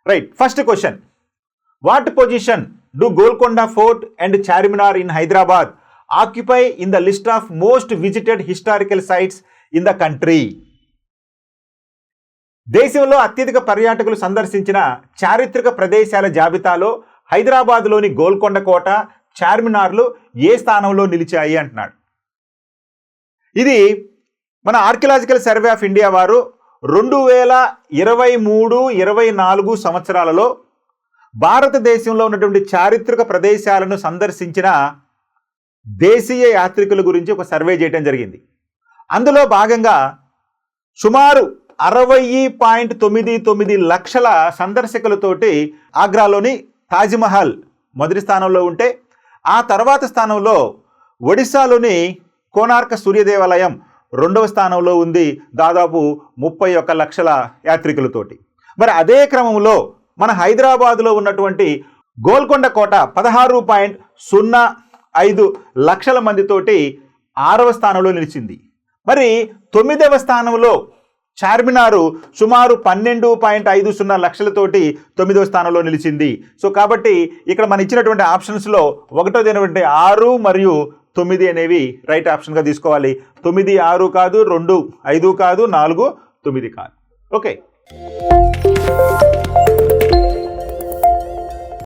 Right, first question. What position do Golconda Fort and Charminar in Hyderabad occupy in the list of most visited historical sites in the country? దేశంలో అత్యధిక పర్యాటకులు సందర్శించిన చారిత్రక ప్రదేశాల జాబితాలో హైదరాబాద్లోని గోల్కొండ కోట, చార్మినార్లు ఏ స్థానంలో నిలిచాయి అంటున్నాడు. ఇది మన ఆర్కియలాజికల్ సర్వే ఆఫ్ ఇండియా వారు 2023-24 సంవత్సరాలలో భారతదేశంలో ఉన్నటువంటి చారిత్రక ప్రదేశాలను సందర్శించిన దేశీయ యాత్రికుల గురించి ఒక సర్వే చేయడం జరిగింది. అందులో భాగంగా సుమారు 60.99 లక్షల సందర్శకులతోటి ఆగ్రాలోని తాజ్మహల్ మొదటి స్థానంలో ఉంటే, ఆ తర్వాత స్థానంలో ఒడిశాలోని కోనార్క సూర్యదేవాలయం రెండవ స్థానంలో ఉంది, దాదాపు 31 లక్షల యాత్రికులతోటి. మరి అదే క్రమంలో మన హైదరాబాదులో ఉన్నటువంటి గోల్కొండ కోట 16.05 లక్షల మందితోటి 6వ స్థానంలో నిలిచింది. మరి 9వ స్థానంలో చార్మినారు సుమారు 12.50 లక్షలతోటి 9వ స్థానంలో నిలిచింది. సో కాబట్టి ఇక్కడ మనం ఇచ్చినటువంటి ఆప్షన్స్లో 1వ 6 మరియు 9 అనేవి రైట్ ఆప్షన్గా తీసుకోవాలి. 9 6 కాదు, 2 5 కాదు, 4 9 కాదు. ఓకే.